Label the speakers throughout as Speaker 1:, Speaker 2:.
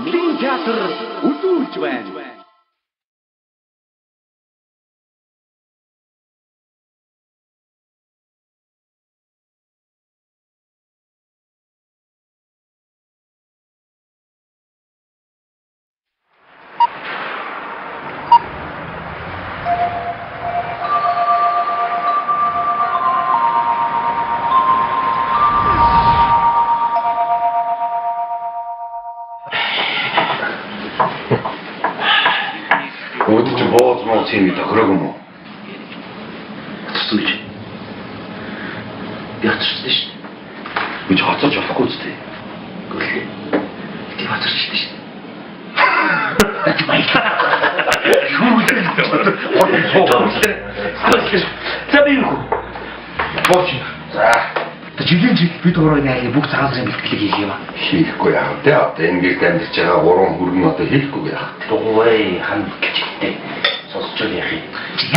Speaker 1: Монголын театр үзүүлж байна.
Speaker 2: 어디 좀 보고 재밌다 그러고 뭐.
Speaker 3: Төсөөлж. Би хацарчдээ шүү.
Speaker 2: Үгүй хацаж болохгүй зү.
Speaker 3: Гүлээ. Би хацарчдээ шүү. За би юу? Бооч.
Speaker 2: За.
Speaker 3: Жилийн жил бид гурав яагаад бүх цагаан бэлтгэлийг хийх юм аа?
Speaker 2: Хийхгүй яах вэ? Одоо энэ гэрд амьдарч байгаа 3 хүрэн одоо хийхгүй яах вэ?
Speaker 3: Дугуй хан гэжтэй. Сонсч яах юм?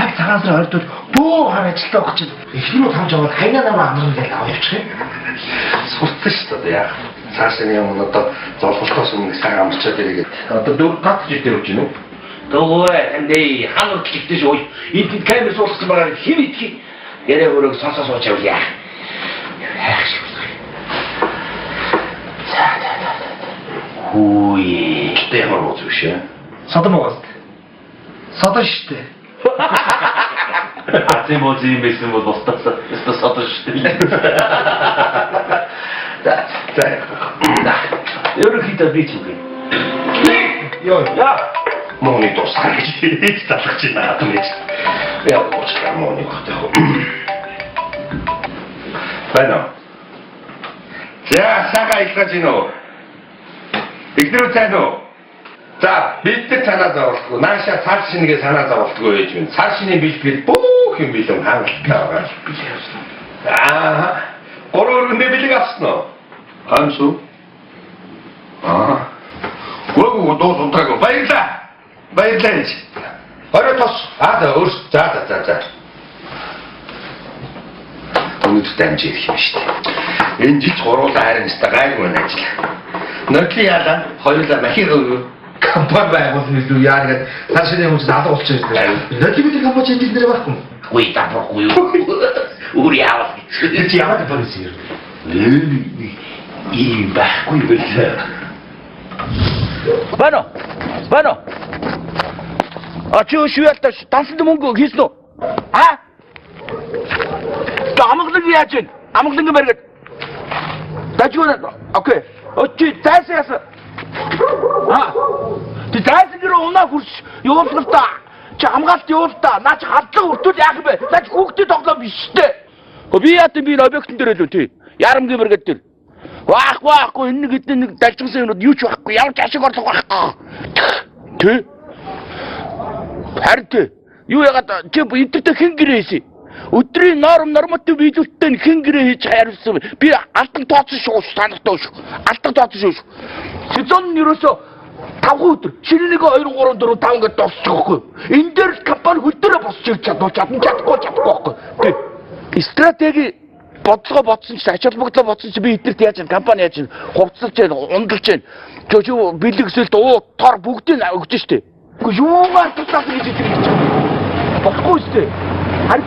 Speaker 3: Яг цагаан сар ойртол бөө хар ажилтаа өгч чинь эхнэрүүд хамж аваад хайнаа намаа амрын дээр аваа явчих юм.
Speaker 2: Суртсан шүү дээ яах. Цаашаа юм одоо золголтоос өмнө сайн амарчаад ирээд одоо 4-5 жил дээр өгч гинөө.
Speaker 3: Дугуй эндээ хан гэжтэй шүү. Энд камер суулгасан байгаа хэм идэх. Ярээ өрөөг сонсоо сууж явлаа. Хүй.
Speaker 2: Тэ ямар боц биш ээ.
Speaker 3: Садан угаст. Садан штэ.
Speaker 4: Атем боц юм байсан бол бостаасаа садан штэ.
Speaker 2: За.
Speaker 3: Ерөнхийдөө би ч үгүй.
Speaker 2: Йоо. Мони тусаа гэж хийж залгаж байна гэдэг юм. Яа боцтой мони гохтой. Байна. За, сага илгаж гинөө. Игнэр цаан уу? За, бид нар санаа зовлтгүй. Нааша цар шингээ санаа зовлтгүй байж байна. Цар шинийн бэлтгэл бүх юм билэн хангалттай байгаа. Гурван өргөндөө бэлэг авсан уу? Ханшуу? Гурван дуу сунтаг баярлаа. Баярлаа. Орой тос. Өөрс. За. Өнөөдөр дамжиж ирэх юм шүү дээ. Энэ жил хуруулаа харин өстой гайгүй байна ажил. Нотлын яалаа хоёулаа махиг компани байгуулсан илүү яа гэдэг цаашдын хүмүүс алга болчихж байна. Нотлын бидний компани энд нэр байхгүй.
Speaker 3: Үгүй таахгүй юу. Үгүй яавал.
Speaker 2: Энд яагаад борис юм?
Speaker 3: Ийм байхгүй байлаа. Бано. Чи шүялтаа тансанд мөнгө хийсэн үү? Амглан яаж вэ? Амглан мэргэд. Дажгүй. Окей. Чи цаасаас. Ти цаасаа гэр унаа хурш явуултаа. Чи хамгаалт явуултаа. Наач хадлан өртөл яах вэ? Наач хүүхдээ тоглоом биш дээ. Би яатан би объектн дээр л үү тий. Ярамгийн мэргэд дээр. Waахгүй энэ нэг дажгсан юмуд юу ч байхгүй. Ямар ч ашиг орлого байхгүй. Тий. Харин юу ягаад чи интернет хэн гэрээсэ? Өдрийн норматив видеотой хэн гэрээ хийж хариулсан. Би алдан тооцсон шүү санахтай шүү. Алдан тооцсон шүү. Сезон нь ерөөсө 5 өдөр. Шинэ 1 2 3 4 5 гэж дуусчих واخгүй. Энэ дээр компани хөдөрөө босч чадахгүй байхгүй. Тэг. Стратеги бодлого бодсон ч ач холбогдлоо бодсон ч би эднэрт яаж компани яаж хувцалж байна, ундалж байна. Жоо бэлгэсэлд тор бүгдийг өгч штэ. Гэхдээ юугаар туслах гэж хэлж байгаа. Бохгүй штэ. Харин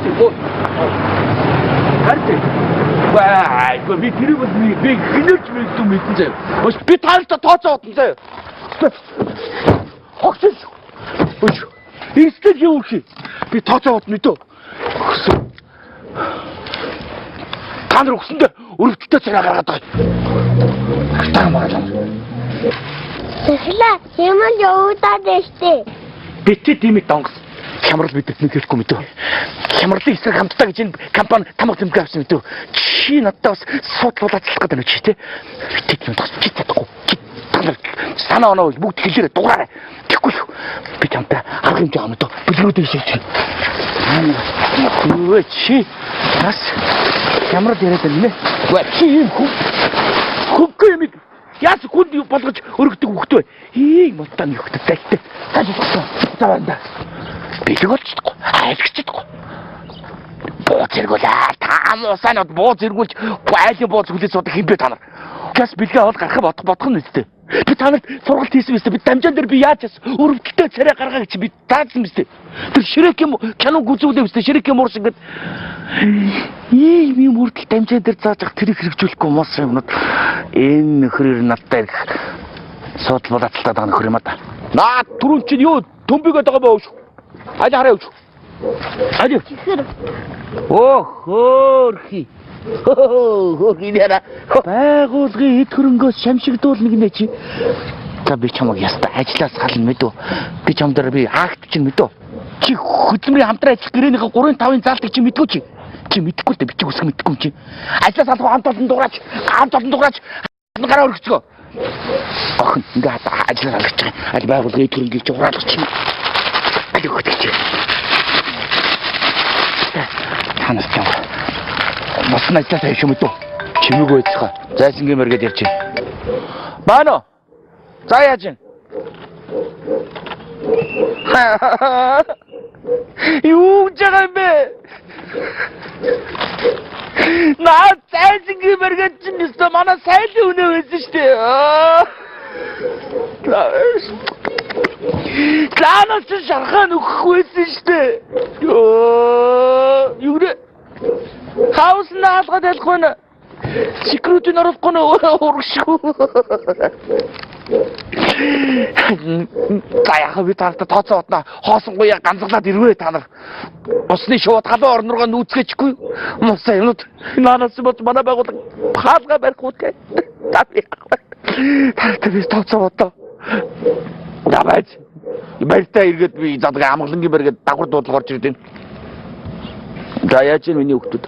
Speaker 3: би тэр бол би хинэж мэдсэн мэдэн заяа. Бас би таалта тооцоо утсан заяа. Хогсож. Истэг юу хий. Би тооцоо ут мэдөө. Та нар өгсөндөө өрөвдөлтөй царай гаргаад байгаа. Таа мараа.
Speaker 5: Тэхлэ ямар явуудаад штэ.
Speaker 3: Битээ димит донгос. Хямрал бидэд нэг хэлэхгүй мэдээ. Хямралын эсрэг хамтдаа гэж энэ компани тамга тэмдэг авсан мэдээ. Чи надад бас судлуулаад цэлэх гэдэг нь чи тээ. Битээ юм тас чи чадахгүй. Санаа оноо бүгд хэлээрээ дугаарай. Тэгэхгүй шүү. Би чамтай арга хэмжээ авах мэдээ. Бүлгэрүүдийг шийдэж. Өө чи бас хямрал яриад байна нэ. Өө чи юм хөвгөө юм. Яаж хүнд болгож өргөдөг хөхтэй. Ийм утаа нэг хөхтэй тайлтай. Зааванда. Бэлэг болчихдохгүй. Айлгчдохгүй. Буу зэргүүлээ. Та муусанууд буу зэргүүлж айлын бууз хүлээж суудаг хэмбэ та нар. Газ бэлгээ аваад гарах бодох нь үстэй. Би танад сургалт хийсэн мэт би дамжаан дээр би яаж яасан өрөвдөлтөй царай гаргаа гэж би таасан мэт. Тэр ширэг юм кино гүзүүлээ мэт ширэг юм уурш ингээд ийм үрдэл дамжаан дээр зааж ах тэрийг хэрэгжүүлэхгүй мос юмнууд энэ нөхрөр надтай их суудл болоцолтой байгаа нөхөр юм аа. Наа түрүүн чинь юу төмбөгөөд байгаа баа шүү. Хажаа хараа шүү. Хажаа. Оо хөөрхи. Хөөе байгуулгын эд хөрөнгөөс шамшигдуулна гинэ чи. За би чамайг ястаа ажлаас сална мэдв. Би чам дээр би акт чинь мэдв. Чи хөдөлмөрийн хамтран ажиллах гэрээнийхээ 3-5-ын заалтыг чи мэдгүй чи. Чи мэдгүй л дээ би чи үсэг мэдгүй чи. Ажлаас салах хамт олон дуураач гараа өргөцгөө. Охин ингээд ажлаар алгаж байгаа. Аль байгуулгын эд хөрөнгийг чи хураалгах чи. Аль өгөх чи. Танаас чам. Мосын ажлаас авчих юм дөө. Чимээг байцгаа. Зайсан гэмээр гээд ярьж байна. Баано. За яаж юм? Юу жагаа бэ? Наа зайсан гэмээр гээд чинь өстө манай сайлын үнэ байсан шүү дээ. Кланаас шархаа нөхөх байсан шүү дээ. Юу нэ? Хаус наалгаад ялахгүй нэ. Секретийн оруулахгүй нэ урагшгүй. За яхаа би тантай тооцоо утна. Хоосонгуяа ганцглаад ирвэ та нар. Усны шууд халуун орн руугаа нүүцгээчгүй. Мусаа юмуд наанаас бод манай байгууллага хаалга барихгүй те. Тантай би тооцоо утаа. Давай. Баяртай иргэд би задгаа амгалангийн бариад дагвар дуудлага орж ирдэ. За яаж юм миний хүүхдүүд?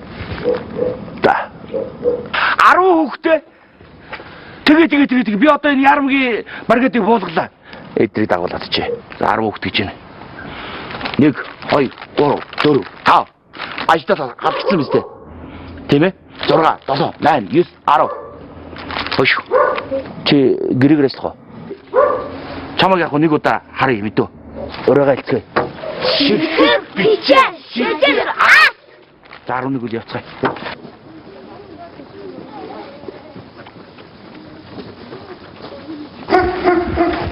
Speaker 3: За. 10 хүүхдээ. Тэгээ би одоо энэ ярамгийн маркетыг буулгалаа. Эдрийг дагуулад чи. 10 хүүхд гэж байна. 1 2 3 4 5. Ажлаа авчихсан биз дээ. Тийм ээ? 6 7 8 9 10. Хөөш. Чи гэрээр ажиллах уу? Чамаг яг нэг удаа харъя мэдөө. Өрөөгөө хэлцгээе. Шигэр бичээ. Шигэр аа. За 11 үл явцгаая.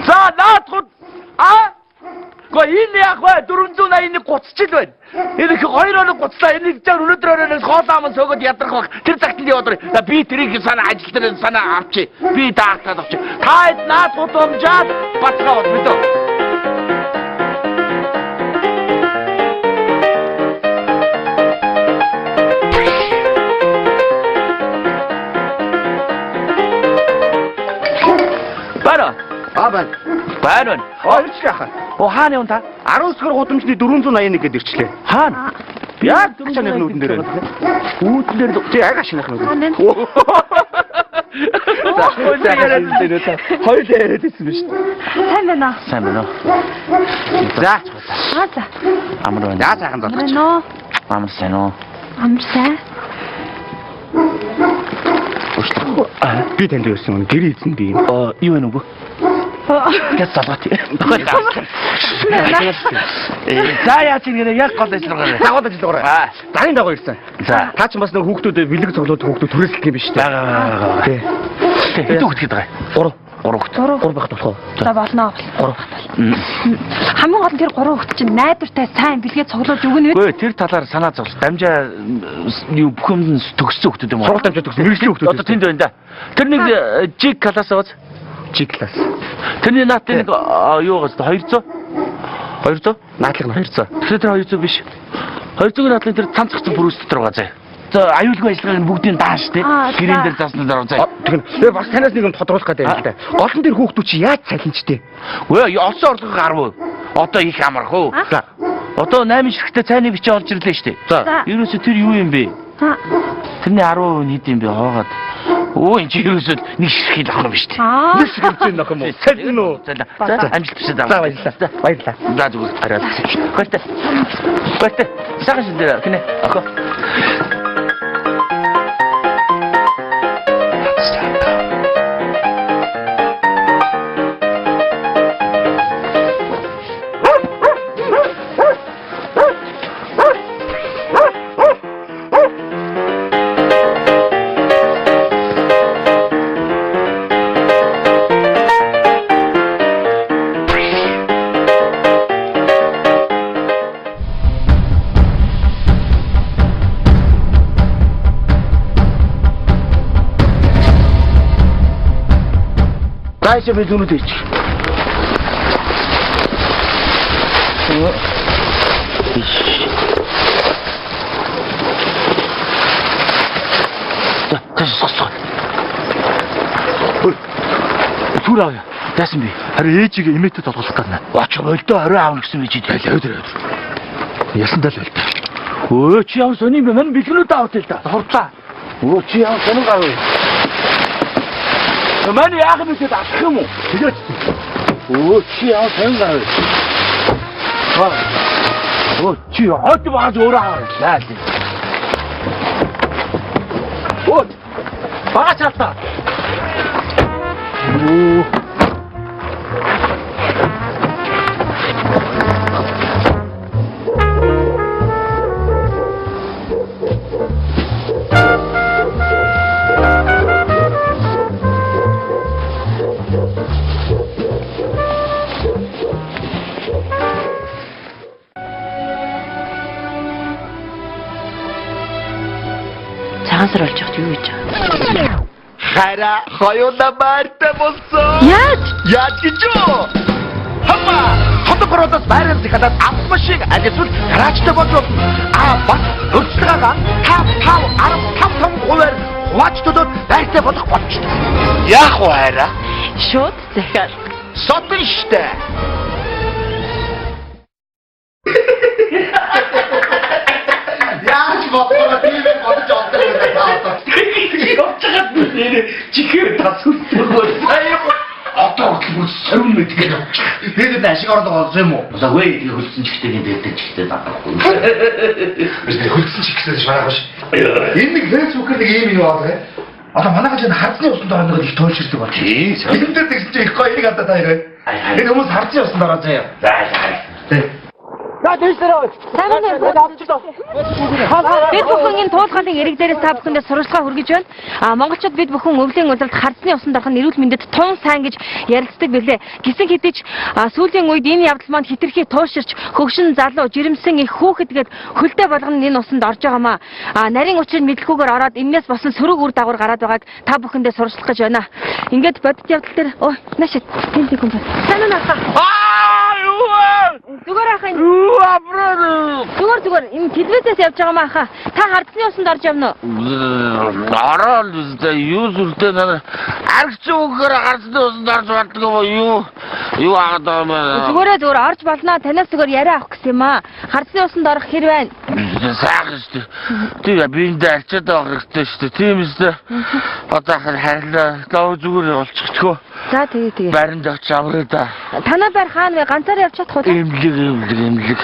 Speaker 3: За наадхууд энэ яг бай 481 гуцчил байна. Энэ 2 хоног гуцлаа. Энийг зөв өнөөдөр өрөөнөөс хоолоомон сөгөд ядрах баг. Тэр цагт нь яваад би тэрийг санаа ажил дээр санаа авчи. Би даахтаад авчи. Та наадхууд өмжаад бацгаа бол мэдөө. Байрон. Ойрчлаа. Оо хааны хүн та 10 сар гудамжны 481 гээд ирчлээ. Хаана? Яг чаныг нүүдэн дээр байна. Үүдэн дээр тий ага шинах нүүд. Хоёр яриад ирсэн биз дээ. Сайн байна. Сайн байна. За. За. Амар байна. За сайхан болчих. Амар сайн уу? Амар сайн. Би танд ирсэн гэр эзэн би. Юу вэ нүгөө? Гэс салгат. За яаж ингэ яг гол ажиллагаа. Дагууд ажиллагаа. Зарын дагуу ирсэн. За таа ч бас нэг хүүхдүүдэд бэлэг цоглоод хүүхдүүд түрээсэлт юм биш үү? Тий. Хэдэн хүүхд гээд байгаа? 3 байх болох уу?
Speaker 6: За болно. 3. Хамгийн гол нь тэр 3 хүүхд чинь найдвартай сайн бэлгээ цоглоод өгнө үү?
Speaker 3: Үгүй тэр талаар санаа зовлоо. Дамжаа юу бүх юм төгссөн хүүхдүүд юм уу?
Speaker 2: Сургууль дамжаа төгссөн мэргэжлийн хүүхдүүд.
Speaker 3: Одоо тэнд байна да. Тэр нэг жиг класс аваад
Speaker 2: G class.
Speaker 3: Тэрний наатын нэг юугаас 200? 200?
Speaker 2: Наадлага нь 200.
Speaker 3: Тэгэхээр тэр 200 биш. 200-ийн наадлын тэр цанц цогцсон бүрүүс дотор байгаа заа. За аюулгүй ажиллагааг нь бүгдийг дааш тий. Гэрэн дээр заасан дараа заа.
Speaker 2: Тэгээ бас танаас нэг юм тодруулах гэдэг юм л да. Гол нь тэр хүүхдүүд чи яаж цалинчтэй?
Speaker 3: Үгүй олсон орлого 10%. Одоо их амарх уу? За. Одоо 8 ширхтээ цайны бичээ олж ирлээ шүү дээ. За. Ерөөсө тэр юу юм бэ? Тэрний 10% нь хэд юм бэ? Хоогаад. Оо энэ чи ерөөсөө нэг ширхийг авах юм биш үү? Нэг ширхийг авах юм уу? Сайн уу? За амжилт хүсье даа. За баярлалаа. Баярлалаа. За зүгээр хараад. Гойтой. Сайхан шинээр гинэ. Охо. Цаашаа би зүнүүд хийчих. Түрээ яасан бэ? Харин ээжигээ имээтэй толгойлох гэнэ. Очих болдоо орой аавна гэсэн би чи хэлээд. Ясандаа л болтой. Өө чи яам сони бэ? Мань бэлгэнүүд аваад л да. Хортлаа. Өө чи яам сонин гавь. Мань яах юм бэ? Асах юм уу? Хэлээч. Өө чи яам сонин гавь. Өө чи хот бааж өөрөө аваа. Өө бааж чалтаа. Өө
Speaker 6: Цагаансар болж явахд юу гэж байгаа?
Speaker 3: Хараа хоёулаа байртай болсон. Яаж гэж юу? Хама хотогроодоос байрал зихадаад автомашин ажил гаражтай болов. Бас өрсөлдөг 5-15% хуваачдод байртай болох болчихсон. Яах вэ хараа?
Speaker 6: Шууд захиал.
Speaker 3: Сотон штэ. Яаж бодлоо тийм бодож авдаг. Явчихад нэрээ чихээр тасгуулсан. Одоо бол сөрөм мэдгээр явчих. Тэгээд ашиг ороод байгаа юм уу?
Speaker 4: Загвэ хөлсөн чихтэй гэдэг чихтэй дагахгүй.
Speaker 2: Бид хөлсөн чихтэй шаарах ш. Энэ нэг фэйсбүүкээр нэг юм юу аа. Одоо манайх ч хардсны усанд ороод нэг их туйлширдаг бол. Тийм. Эндээ тэгсэн чинь их гоё нэг адаа таа ирээ. Энэ хүмүүс хардсны усанд ороод заяа. За.
Speaker 3: За дэвсэрээ.
Speaker 6: Сайн байна уу? Бид бүхэн энэ туулгааны ирэг дээрээс та бүхэндээ сурвалжлага хүргэж байна. Монголчууд бид бүхэн өвлийн улиралд хардсны усанд орох нь эрүүл мэндэд тун сайн гэж ярилцдаг билээ. Гисэн хэдий ч сүүлийн үед энэ явдал маань хитрхи тууширч хөгшин залуу жирэмсэн их хүүхэд гээд хөлдөө болгоно энэ усанд орж байгаамаа. Нарийн учрыг мэдлгүйгээр ороод энэс босон сөрөг үр дагавар гараад байгааг та бүхэндээ сурвалжлах гэж байна. Ингээд бодит явдал дээр наашаа тэнтэй хүн байна. Сайн байна. Зүгээр ахын. Зүгээр энэ телевизээс явж байгаа маа хаа. Та хардсны усанд орж явна уу?
Speaker 3: Ороод юу зүртэй надад аргач үгээр хардсны усанд орж барддаг юм юу хаад байгаа юм.
Speaker 6: Зүгээр орж болно. Танаас зүгээр яриа авах гэсэн юм аа. Хардсны усанд орох хэр байна?
Speaker 3: Сайхан шүү дээ. Тэгээ биэндээ арчаад байгаа хэрэгтэй шүү дээ. Тийм үстэй. Одоо харилаа лав зүгээр болчихчихөө.
Speaker 6: За тэгээ.
Speaker 3: Байранд очиж авраа да.
Speaker 6: Танаа байр хаана вэ? Ганцаараа явж чадах уу?
Speaker 3: Имлэг.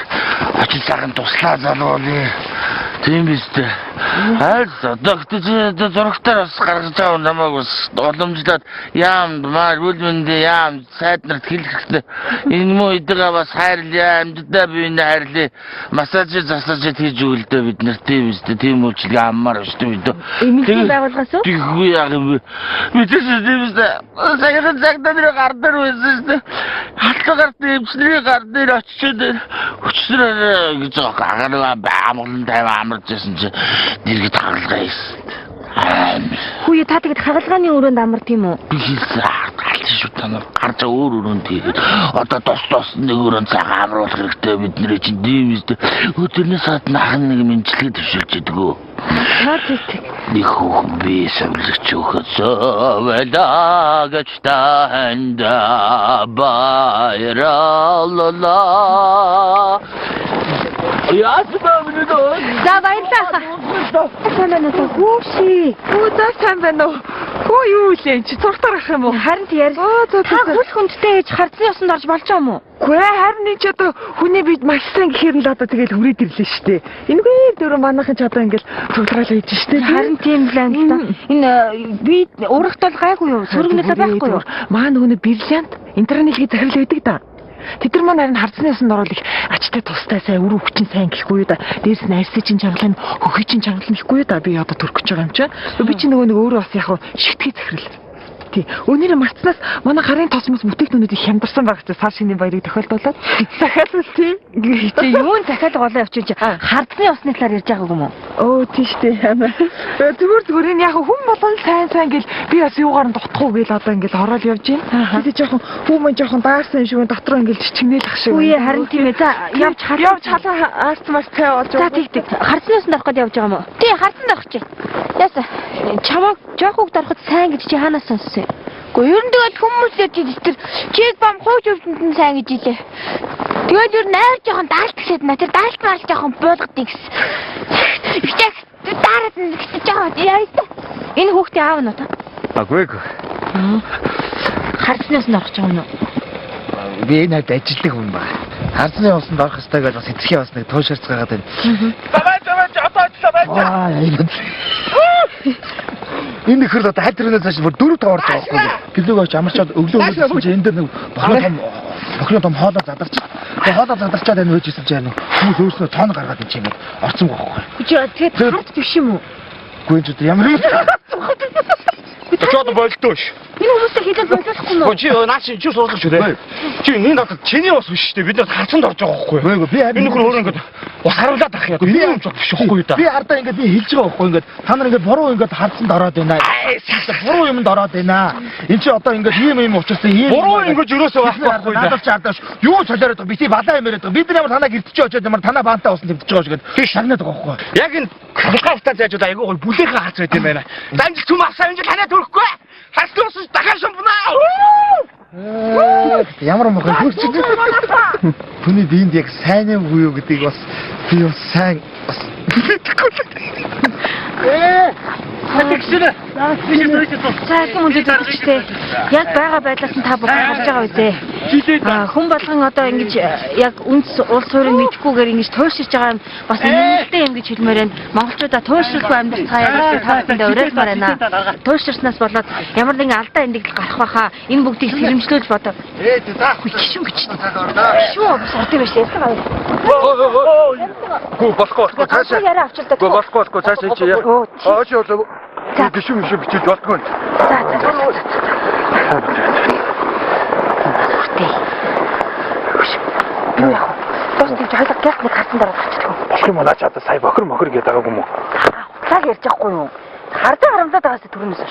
Speaker 3: Очиж сайхан туслаа залууны. Тийм үстэй. Хайр одоо зурагтаар бас гаргаж байгаа намайг бас уламжлаад яам мөрөлмөндөө яам сайднарт хэлэхдээ энэ муу идэгээ бас хайрлаа амьддаа биений хайрлаа массаж засаж хийж өгөлдөө бид нар тийм үстэй тийм үйлчлэг аммаар шүү дээ бид.
Speaker 6: Эмнэлгийн байгууллагаас уу?
Speaker 3: Тэггүй яа юм бэ? Бид тийм үстэй. Саяхан цагтаа гар дээр байсан шүү дээ. Хатлагаар эмчний гар дээр очиж өчсрөө гэж агараа баамглан тайван амарчсан чи дэргэд хагалгаа хийсэн.
Speaker 6: Хүүе та тэгэд хагалгааны өрөөнд амар тийм үү?
Speaker 3: Би хийсэн шүү танаа гарч өөр өрөөнд тэгээд одоо тос нэг өрөөнд цагаан амруулах хэрэгтэй бидний чинь тийм үстэй. Өдөрнөөс гадна хан нэг мэнчилгээ төвшүүлж идэгөө. Нэг хүүхэн би савлэгч өгөхсөө байлаагч танда баярлалаа. Яас бавнидоо.
Speaker 6: За баярлалаа. Сайн байна уу? Хүүши. Сайн байна уу? Хөө юу лээ чи зуртаар ах юм уу? Харин тийм. Та хөл хүндтэй ээж хардсны усанд орж болж байгаа юм уу?
Speaker 7: Гүй харин чи одоо хүний бид маш сайн гэхээр л одоо тэгэл хүрээд ирлээ шүү дээ. Энэгүй дөрөв манайхан ч одоо ингээл цуглаал хийж шүү дээ.
Speaker 6: Харин тийм л юм да. Энэ би урагт бол гайгүй юу? Сөргөнөлөө байхгүй юу?
Speaker 7: Маа нөгөө бриллиант интернетийн захирал байдаг да. Тэд нар маань харин хардсны усанд ороод их ачтай тустай сайн үр хөвчин сайн гэхгүй юу да. Дээрс нь арьсын чин чангалын хөхий чин чангалын гэхгүй юу да. Би одоо төрөх гэж байгаа юм чи. Би чи нөгөө нэг өөрөө бас яг шигтгэж захирал. Тий. Өнөөдөр марцнаас манай гарын тосмос бүтээгдэхүүнүүдийг хямдарсан байх гэж сар шинийн баярыг тохиолдуулаад захиалвал тий.
Speaker 6: Чи юун захиалга болоо явчих хардсны усны талаар ярьж байгаа юм уу?
Speaker 7: Оо тийш тий. Зүгээр энэ яг хүн болгон сайн гэл би бас юугаар нь дутхгүй гэл одоо ингээл ороод явж байна. Тэгээ жоохон хүмүүс жоохон даарсан юм шиг дотроо ингээл чичгнээл ах шиг.
Speaker 6: Үгүй харин тийм ээ. За явж
Speaker 7: халаа аарцмаас цай олж.
Speaker 6: За тийм. Хардсны усанд орох гээд явж байгаа юм уу? Тий, хардсанд орох чи. Яасан. Чамаг жоох үг дарахад сайн гэж чи хаанаас сонссон юм? Гэхдээ ер нь тэгээд хүмүүс тэр чиз бам хууч өвчнөд сайн гэж илээ. Тэгээд ер нь найр жоохон даалт гэсэд на тэр даалт марл жоохон буулгадаг гэсэн. Ихтэй дараад нь гэж жоохон яа. Энэ хүүхдээ аав нь уу та?
Speaker 3: Аггүй.
Speaker 6: Хардсны усанд орох юм уу?
Speaker 3: Би энэ хад ажилтдаг хүн байна. Хардсны усанд орох хэрэгтэй гэж бас эцгийн бас нэг тууширцгаагаад байна. Аа, энэ нөхөр л одоо хад төрнөөс хойш бүр 4-5 орж байгаа байхгүй. Гэлөөгөө ч амарчаад өглөө өгсөн чинь энэ дээр нэг бохны том хоолоо задарч. Тэгээ хоолоо задарчаад энэ хөөжсэн чинь хүмүүс өөрснөө тоон гаргаад ин чинь орцсон байхгүй.
Speaker 6: Тэгээд хард биш юм уу?
Speaker 3: Гүн ч ямар юм. Чод болтоош.
Speaker 6: Энэ хүмүүстэй хэлээд болчихгүй юм уу?
Speaker 3: Чи наач чи суурлах шүү дээ. Чи энэ надад чиний бас биш шүү дээ. Бид нар хацанд орж байгаа байхгүй. Би энэ нөхөр өөрөө ингээд бас харуулад ах яа. Би юм ч биш байхгүй да. Би хардаа ингээд би хэлж байгаа байхгүй ингээд та нар ингээд буруу ингээд хацанд ороод байна. Буруу юмд ороод байна. Энд чи одоо ингээд ийм уучрсан ийм буруу ингээд өрөөсөө байхгүй да. Надад ч ардаш юу солиороод байгаа. Би балаа юм яриад байгаа. Бид нар танаа гэртэж очоод ямар танаа баантаа усан төвдөж байгаа шүү гэдэг. Шагнаад байгаа байхгүй. Яг энэ хавтаа заажууд айгүй гол бүлэхэн хац байт юм байна. Данж түм асаа энэ танаа төрөхгүй. Хасдуус дахиад шампунаа. Ямар мохоо хурц. Түүний биенд яг сайн юм уу гэдгийг бас би бас сайн бас
Speaker 6: Тэгшэрэ. Цаасан үндэд үзчихтэй. Яг байгаа байдлаас нь та бүхэн харж байгаа үсэ. Хүн болгон одоо ингэж яг үнс улс суурийг мэдхгүйгээр ингэж туйлширч байгаа юм бас нэмэлттэй юм гэж хэлмээр байна. Монголчуудаа туйлширлгүй амьдрах цааяа та бүхэндээ уриалмаар байна. Туйлширснаас болоод ямар нэгэн алдаа эндэгдэл гарах байхаа энэ бүгдийг сэрэмжлүүлж бодоо. Заахгүй гişүн гэж. Шүү бас ордын биш ярьсан аа. Гүү босгоо цаашаа. Гүү босгоо цаашаа чи яа. Ооч болов. Гişүн бичиж болтгоо. Юу яах вэ? Тос тийж хайлах гэх нэг хатсан дараа болчихлоо. Болох юм уу наач одоо сая бохор гэдэг байгаа юм уу? Цаг ярьж байхгүй юу? Хардаа харамсаад байгаас төрнөөс ш.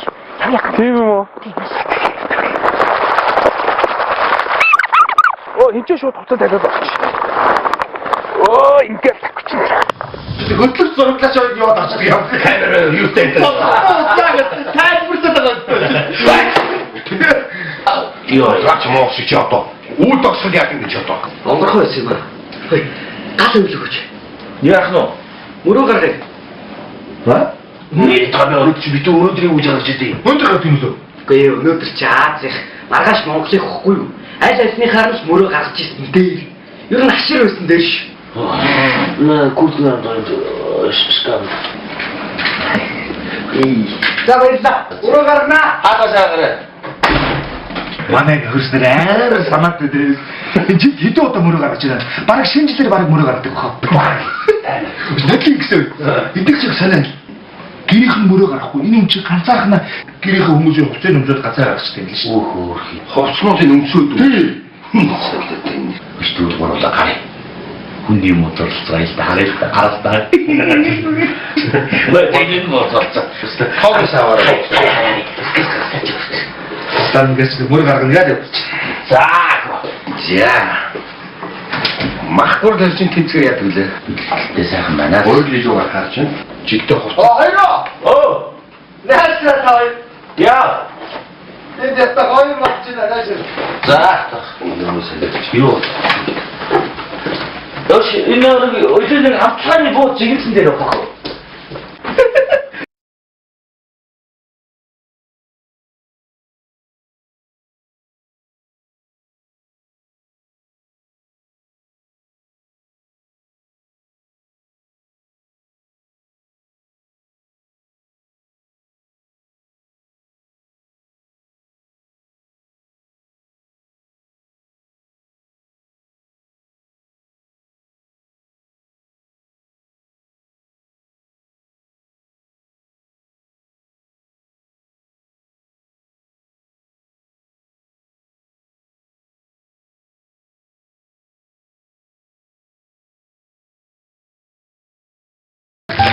Speaker 6: Яа. Тийм юм уу? Тийм ээ. Оо энэ ч шууд хуцаа тавиад болчих. Оо ингээд тагч. Хөтлөх зурглаач яваад очдог юм. Камера юутай энэ. Тайлбарлаад байгаа. Йоо, рач мох шиг одоо. Үүд огсод яг ингэж одоо. Онгорхоо байсан юм аа. Гал өвлөх гэж. Яах нь? Мөрөө гаргая. Ха? Миний таны өрөвч бид өнөөдрийг үж гаргаж идэв. Өнөөдөр гэх юм уу? Үгүй өнөөдөр чи Азих маргааш Монголыг хөхгүй юу? Аль альсныхаар л мөрөө гаргаж ирсэн дээ. Ер нь ашир байсан дээ ш. На куртнаар шкаф. За баярлаа. Мөрөө гаргана. Хагас гаргана. Манай хөрснөр амар санаад дээ. Чи хэдэн удаа мөрөө гаргаж байна? Бараг шинжлэр бараг мөрөө гаргадаг бохоо. Нэтлийг гэсэн. Эндэг чиг санаа. Гэрийнхэн мөрөө гарахгүй. Энэ юм чи ганцаархнаа гэрийнхэн хүмүүсийн хувцас өмжөөд газар гаргachдаг юм шиг. Өөхөө. Хувцснуудын өмсөөд. Биш түр боолоо гараа. Хүний мотор цайл хараад гараастаа. Тэгэн мотор. Хогс аваарай. Тангас мөр гаргана яа. За. Махбур дэлчин тэнцгээр яадаг лээ. Тэ сайхан байна. Өөрөөр хэлбэл харж чинь жигтэй хувцас. Хоёроо. Наасаа тавь. Яа. Энд яста хоёр махчин ааш. За. Юу. Яш энэ өдөр хамтлагын бууз жигсэн дээр явах.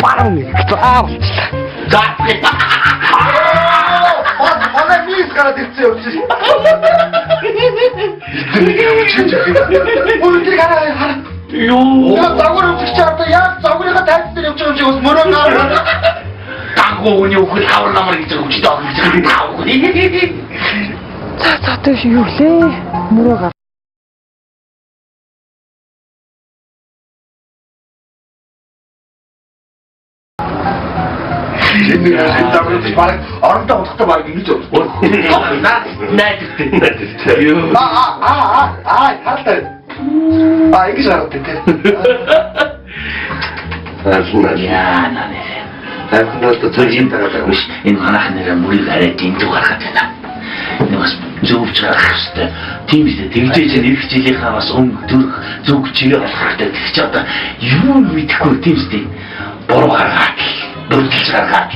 Speaker 3: баруун заа болчихлаа.
Speaker 4: За.
Speaker 2: Манай бис гараад ирсэн юм чи. Бүгд гараа. Юу? Загвар өвчих чарта яг загварынхаа тайлбар дээр явж байгаа юм чи бас мөрөө гараа.
Speaker 4: Тангууны үхэл хавар намар гэж өгч даа гэж таав.
Speaker 7: За тийм юу лээ. Мөрөө
Speaker 2: энэ баг оронтой унтахтай баг ингэж өгсөн.
Speaker 4: Найдтай. Юу?
Speaker 2: Хартай. Ингэж хараад тийм.
Speaker 4: Яа нэ.
Speaker 2: Хааснаас цаашин тагаад
Speaker 4: Биш энэ манайх нэр мөрийг арай дэмдэг гаргаад байна. Энэ бас зөвж гарах хэрэгтэй. Тийм үү тэгжээж нэг жилийнхаа бас өнгө төрх зүг чигээ болох хэрэгтэй. Тэг чи одоо юу мэдэхгүй тийм үү? Буруу гаргаад дөрвөлж гаргаад.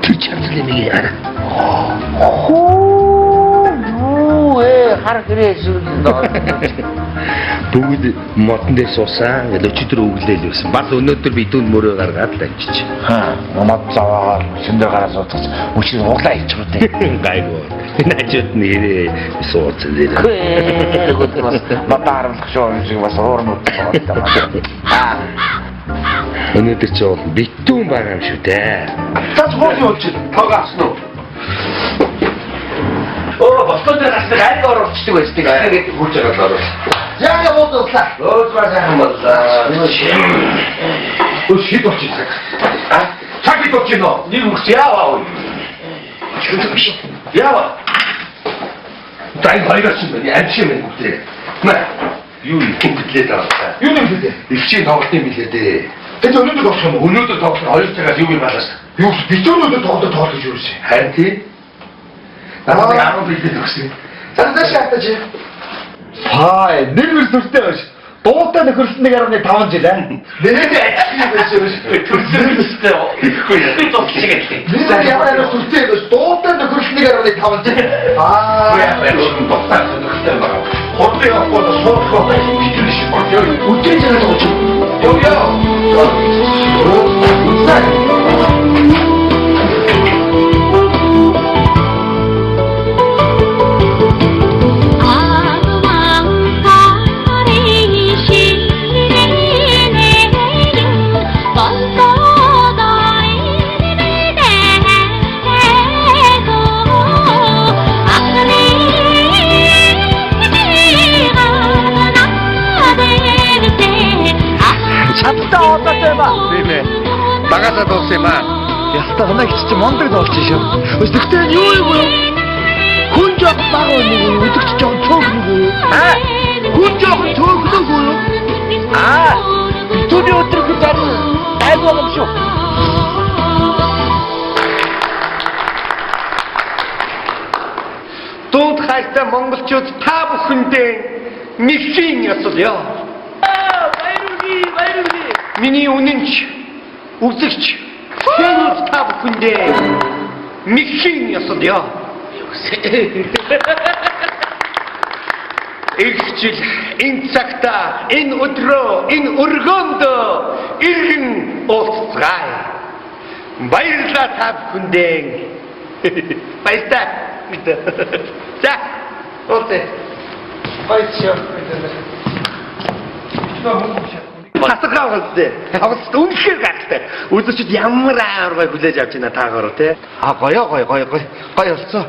Speaker 4: Тэр чамдлын нэг яа.
Speaker 3: Хар гэрээс бүгд модон дээр суусаа ингээд өчигдөр өглөөл байсан. Бас өнөөдөр би дүн мөрөө гаргаад л очиж.
Speaker 1: Мод заваагаар шөндөө гараа суудаж мөчийг углаа хийчих үү.
Speaker 3: Гайгүй. Начид нэрээ сууц дээр.
Speaker 1: Тэгвэл бас модаармлах шүү юм шиг бас уурнууд байна.
Speaker 3: Өнөөдөр чи бол битүүн байгаа юм шүү дээ.
Speaker 2: Цааш хоосон юм чи тагаарсан уу?
Speaker 4: Бостой дээр гасдаг айг оролцдог байсдаг. Тэгээд хурж байгаа даа.
Speaker 2: Яа бодлоо. Өөс сайхан боллоо. Шид болчихсон. Цагт болчихно.
Speaker 4: Нэг үгс яаваа.
Speaker 2: Яа. Дай хоёроос юм байна. Амшиг юм бүгдээ. Маа. Юу юм хэлээ даа. Юу юм хэлээ? Өвчийн тоглолт юм хэлээ дээ. Тэд өнөөдөр тоглох юм. Өнөөдөр тоглох хоёр цагаас юу юм балаас. Юу битүүнүүд тоглож юу вэ? Харин тийм. Намайг 10 билет өгсөн. Цаадаа шаатаж.
Speaker 1: Хай, нэмэр сүртэй байж. Дуутай нөхөрсөн 1.5 жил аа.
Speaker 2: Нэрээ ажил байсан шүү.
Speaker 4: Төрсөн өстэй. Би тоглож байгаа.
Speaker 2: Нэрээ ямар сүртэй байж. Дуутай нөхөрсөн 1.5 жил.
Speaker 4: Яа, энэ дуутай нөхөртэй байгаа.
Speaker 2: Хотын явахгүй суурах байх. Битүүн шиг болоо. Үгүй жаа гэж. Ёо.
Speaker 3: Багасаа дууссан юм аа.
Speaker 1: Ялтаа ханаа гэж чи мондог болж шүү. Өс тэгтээ юу юм бэ? Хүн жоох баг нэг өдөгч жоох цөөх нэг үү? Хүн жоох цөөх нэг үү?
Speaker 3: Түүний өдөр гэж айгүй юм шүү.
Speaker 2: Дунд хайртай монголчууд та бүхэндээ мишийн ёслё. Баярлалаа. Миний үнэнч үзэгч фэнүүд та бүхэндээ мишийн ёслё. Игчил энэ цагта энэ өдрөө энэ өргөнд иргэн уулзгаая. Баярлалаа та бүхэндээ. Баярлалаа. За, уулзъя. Баярлалаа. Хасгаа болтой. Авс үнэхээр гайхалтай. Үзэгчд ямар ааргай хүлээж авч байна таагаар тий. Гоё болцоо.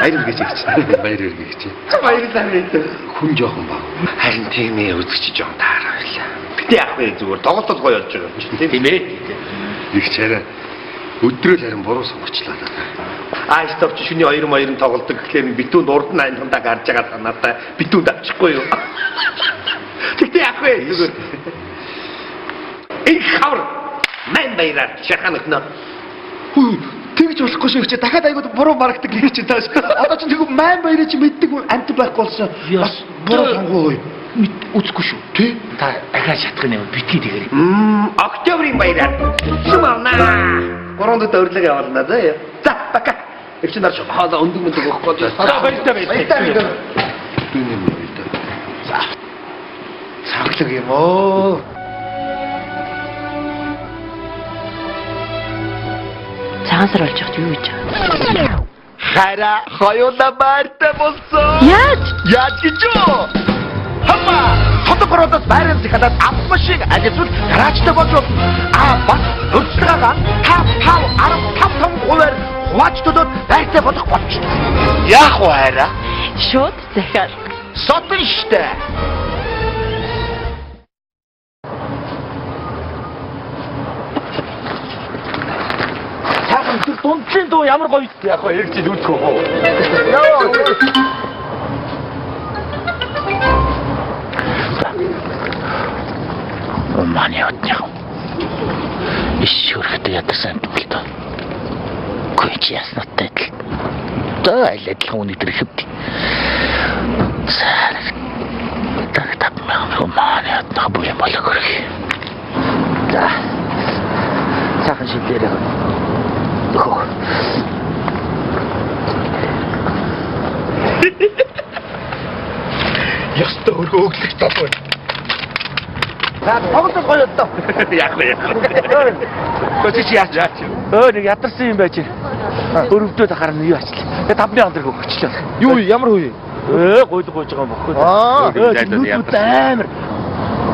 Speaker 2: Баяр үргэж гэж. Баяр үргэж. Баярлалаа. Хүн жоохон баг. Харин тийм ээ үзэгч жоон таараа байлаа. Битээ ах вэ зүгээр тоглолтод гоё болж байгаа юм чинь тийм ээ. Их чараа. Өдрөөл харин буруу сонгочлаа. Стопч шүний 2-2 тоглолдог гэхлээр битүүнд урд нь аймдаа гарч байгаа санаатай битүүнд авчихгүй юу. Тэгтээ ах вэ зүгээр. Их хавар мэн баяраар шаханах нэ.
Speaker 1: Тэгж болохгүй шүү чи дахиад айгууд буруу маргдаг гэж чи тааш. Одоо чи тэг майн баяраа чи мэддэг амт байхгүй болсон. Бас буруу сонгоо. Үзэхгүй шүү. Тэ?
Speaker 4: Та дахиад шатах юм битгий тэгэрэй.
Speaker 2: Октябрийн баяраар. Сумана. Горонд дөрлөг явуулна да. За бака. Эвч нар хоолоо өндөг мөндөг өгөхгүй. Баярлалаа. За. Цаглаг юм оо.
Speaker 6: цагаансар болж явахд юу гэж байгаа.
Speaker 1: Хараа хоёулаа байртай болсон. Яаж гэж юу? Хамаа хотод ороод байранд захадаад автомашин ажил гаражтай болж бас өрсөлдөгаа 5-10-5-5%-аар хуваачдод байртай болох болчихсон. Яах вэ хараа?
Speaker 6: Шууд захиал.
Speaker 1: Сотон штэ.
Speaker 3: Дунджийн дуу ямар гоё яг гоо эргэж үзэх үү. Манай отнях. Ишүүрхтэй ядсан тулд. Гүйч яснаатай л. Тэ айлтлах өнөдөр хэвд. Так манай отнах буян болоо гөрх. За. Сахан шилдэрэг.
Speaker 1: Яста өргөглөх толгой.
Speaker 3: Тоглож гоё доо. Яг. Көчич яач. Нэг ядарсан юм байж. Өрөвдөд харна юу ачлаа. Тэгээ 5,000 төгрөг өгчлээ.
Speaker 1: Юу ямар хүү?
Speaker 3: Гойд байгаа юм баггүй. Амар.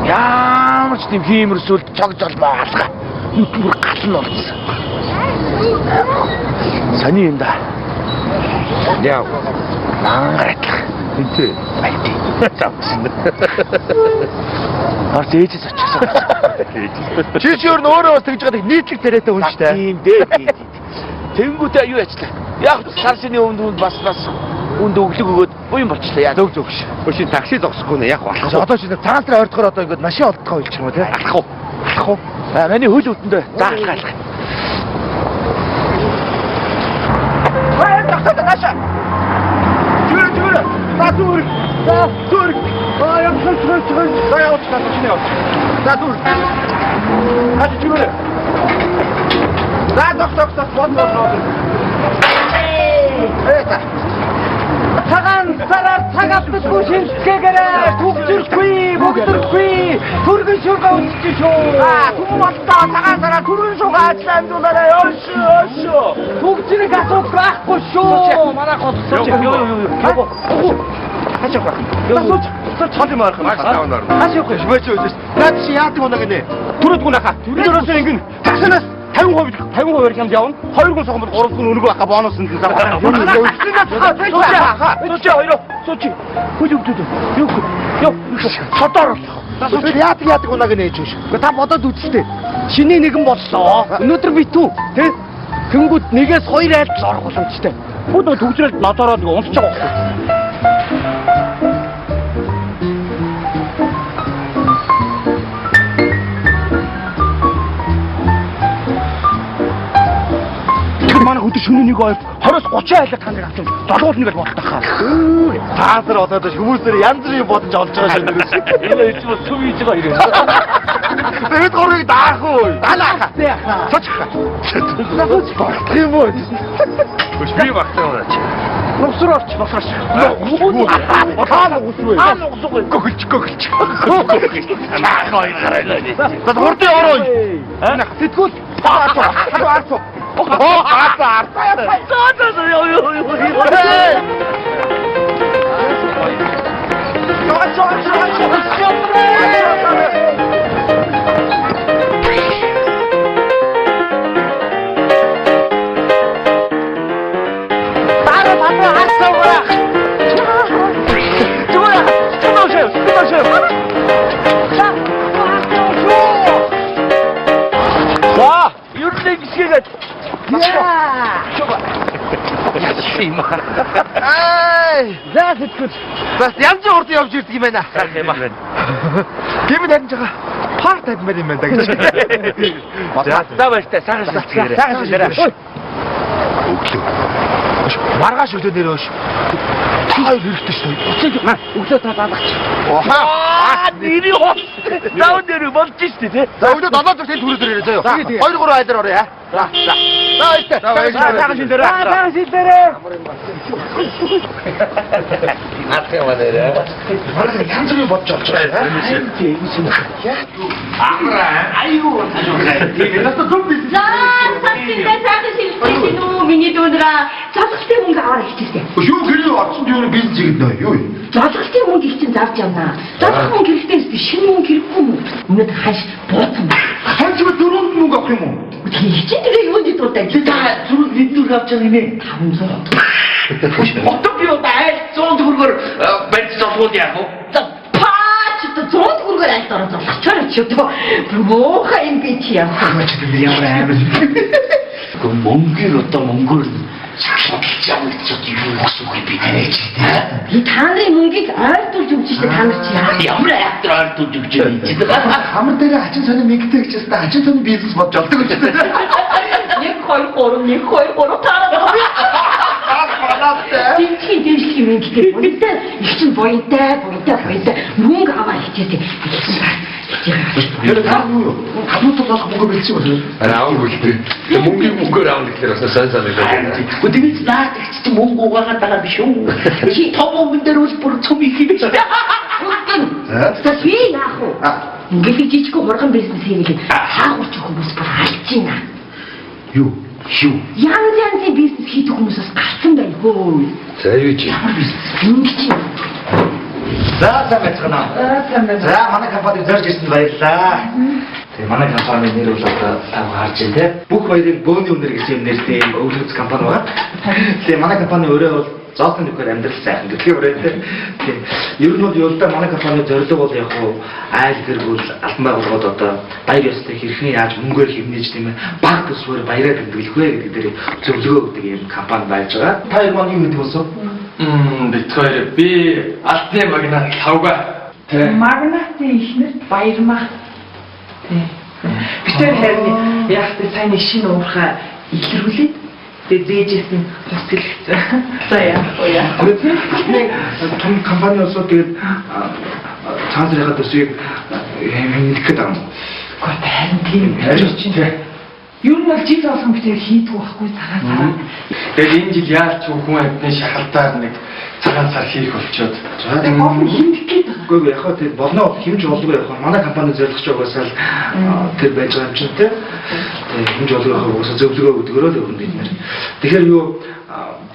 Speaker 3: Ямар ч тийм хиймэрсүүл цогж олмоо алга. Нүдмөр гална болсон. Саний юм да.
Speaker 1: Яа.
Speaker 3: Мангаатлах.
Speaker 1: Энтэй.
Speaker 3: Айти. Завсан. Арт ээжээс очсон.
Speaker 1: Чи ч өөрөө бас тэгж байгаа нийтлэг тариатай хүн шүү дээ.
Speaker 3: Тийм дээ. Тэнгүүтээ юу ячлаа. Яг сар шины өмнө бас үнд өглөг өгөөд буян болчихлоо. Яа
Speaker 1: Зөв ш. Өшин такси зогсохгүй нэ яг болох. Одоо чи цагаансар ойртохоор одоо ингээд машин олдохоо хэлчих юм уу те?
Speaker 3: алах уу. Миний хөл өтөндөө заахалах. Наша. Зүр. Татур. Татур. Яа хэл. Яа утсан. Татур. Хати зүр. Доктор бодлоо. Эта. цагаатдаггүй шинжлэхээрээ төгсөргүй түргэн шугаа үзчих шүү. Хүмүүстээ цагаансараа түргэн шугаа ажиллаулаарай. Өшөө. Төгсрийг асуух байхгүй шүү. Манай хот сууч. Юу. Хачаа. Цаад юм арах. Хачаагүй. Бөөч. Наад чи яадаг унаа гинэ. Түрээд гунахаа. Түрээсээ ингэн таксанаас 50% хямд явна. 2 хүн сохомбол 3 хүн өнгө баха бонус энэ зам. Сууч. Юу. Содор. Яадаг унаа гинэ ээж шүү. Та бодоод үзтээ. Шиний нэгэн боллоо. Өнөөдөр битүү. Тэ? Тэнгүүд нэгээс 2 айлт орох боломжтой. Бүгд төгсрэлд нодороо нэг унтж байгаа. Манай өдөр шөнө нэг 20-30 айлаа таныг авчих. Долгуулна гэж боддог хаа. Таасар одоо хүмүүсээр янз бүрийн бодож олж байгаа шээ. Энэ ичмэ төв хийж байгаа юм. Тэгээд горыг даах уу? Далаа. Цоч. Цоч багт юм уу? Биш би багтаа унаач. Нусрооч. Гүгүлч. Нахай гараад. Тад хурдан ороо. Тэтгэл. Арцоо. Бас янз бүрд явж ирдэг юм байна. Гэмэд харж байгаа. Парт адмир юм байна гэж. За баяртай. Сайхан. Өглөө. Маргааш өглөө нэрөөш. Таа хэрэгтэй шүү. Өглөө та даалгач. Нэрий хоо. Заа нэр болж штэ тий. За өглөө 7 цаг тэл түрүү заяа. 2-3 айлаар орё. За. Сайхан шилдэрээ.
Speaker 7: Сайхан шилдэрээ.
Speaker 1: Наатаа нэрээ. Манай янзрын бодож байгаа.
Speaker 4: Амра аюу тажуулаа.
Speaker 6: За цаашдаа сайхан шилдэрээ нүү миний дүүнраа цацгтын мөнгө аваад хичээсэй.
Speaker 1: Юу гэрээ орсон юу бизнес хийгээд юу юм?
Speaker 6: Цацгтын мөнгө их чинь зарж явнаа. Цацгтын мөнгө хэрэгтэйс биш шинэ мөнгө хэрэггүй юм. Өнөөдөр хаш бууцсан.
Speaker 1: Хань ч дөрөнд мөнгө авах юм уу?
Speaker 6: Хичээн дээр юунд дуртай.
Speaker 4: За зүрх нэгдүгээр авч байгаа юм ээ.
Speaker 6: 500.
Speaker 4: Отоо би бай 100 төгрөгөөр бэнц зовход яах вэ?
Speaker 6: За паач 100 төгрөгөөр аль дороо зовлчоор ч юу. Муухай юм би чи яах вэ?
Speaker 1: Чи тэр ямар амар.
Speaker 4: Гүн мөнгөөр одоо мөнгөөр чамд юу гэсэн үг би таньж байна.
Speaker 6: Би та нарын мөнгийг ойртуулж өгч штэ та нар чи яах вэ?
Speaker 4: Ямар актер ойртуулж өгч байна чи.
Speaker 1: Хамар дээр хачин сони мэгтэй гэж байна. Хачин сони бизнес бодж олдог гэж байна.
Speaker 6: 1 2 3 таараа. Тинтийн дэвшлэх юм гэдэг. Үнэхээр их чинь буянтай мөнгө аваа хичээдэг.
Speaker 1: Тэр хамтд болох мөнгө бэлдсэн үү? Аав үлдээ. Мөнгөөр аав гэхээр бас сайн санагдаад.
Speaker 4: Үдмэц наад чи мөнгө угаагаад байгаа биш үү? Чи том мөнгөн дээр үл бүр цөм их юм.
Speaker 6: Би яах вэ? Ингээд жижиг хурган бизнес хийгээд хаагурч хүмүүс бүр алж байна.
Speaker 1: Юу?
Speaker 6: Янз бизнес хийдэг хүмүүсээс гарсан байх хөө.
Speaker 1: За юу чи?
Speaker 6: Ингэж юм.
Speaker 1: За мэцгэнаа. За манай компани зорж ирсэнд баярлалаа. Тэгээ манай компани нэр бол одоо тав харж байна те. Бүх хоёрын бөөний үнэр гэсэн юм нэртэй өвлөц компани байна. Тэгээ манай компани өөрөө бол зоолтын нөхөр амьдрал сайхан гэхээ өрөөтэй. Тийм. Ер нь бол юулдаа манай компани зорилго бол яг хуу айл гэргүүл албан байгууллагууд одоо баяр ёстой хэрхэн яаж мөнгөөр хэмнэж тийм ээ баг төсвөр баяраа тэмдэглэх вэ гэдэг дээр зөвлөгөө өгдөг юм компани байж байгаа. Та ер нь юу гэдэг вэ?
Speaker 8: Биткойн би алтны магнат тавга.
Speaker 7: Магнатын ихнэр баярмаа. Тий. Битэр харин яг тэ сайн шинэ уурхай илэрхүүлээд дээжээс нь тусгалцсан. За яа.
Speaker 1: Том компани усод тэгээд цаанзрахад төсвийг хэмнэх гэдэг юм.
Speaker 7: Гэхдээ харин тийм байж чинь. Юу нь бол жил болсон битэр хийдгүү байхгүй цагаан.
Speaker 8: Тэгээд энэ жил яаж ч хүн амьтны шахалтаар нэг цагаан сар хийх болчиход.
Speaker 1: За тэгээд гол хэмжих гэдэг. Үгүй яг хаа тэр болно хэмж болдгоо яг манай компани зорилгоч байгаасаа тэр байж байгаа юм чинь те. Хэмж болдгоо уусаа зөвлөгөө өгдөгөрөө л өгөн бид нэр. Тэгэхээр юу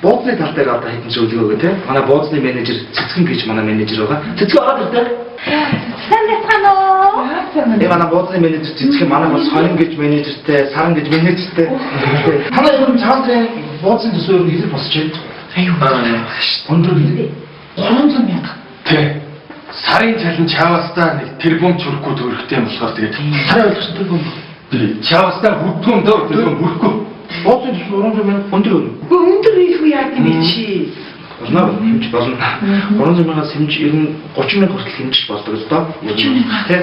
Speaker 1: бууцны тал дээр одоо хэдэн зөвлөгөө өгөө те. Манай бууцны менежер Цэцгэн гэж манай менежер байгаа. Цэцгэн ороод ирдэ.
Speaker 6: Сайн байна уу?
Speaker 1: Манай бууцны менежер Цэцгэн манай бас Сонин гэж менежертэй, Саран гэж менежертэй. Танай ер нь цаандрын бууцны төсөөр нь хэлэх босч байна.
Speaker 6: Аюу.
Speaker 1: Өндөр хэлээ.
Speaker 6: 300 мянга.
Speaker 8: Тэ. Сарын цалин чаваастаа нэг тэрбум чүрхгүй төгрөгтэй юм болохоор тэгээд
Speaker 1: сарын ойлгосон тэрбум.
Speaker 8: Чаваастаа хүрдгүн дөө тэрбум хүрхгүй.
Speaker 1: Бууцны төсөөр 300 мянга өндөр өгнө.
Speaker 7: Өндөр их үү яа гэв чи.
Speaker 1: Болно хэмж болно. 300 мянгаас хэмж ер нь 30 мянга хүртэл хэмжиж болдог л доо.
Speaker 6: 30 мянга.
Speaker 1: Тэ.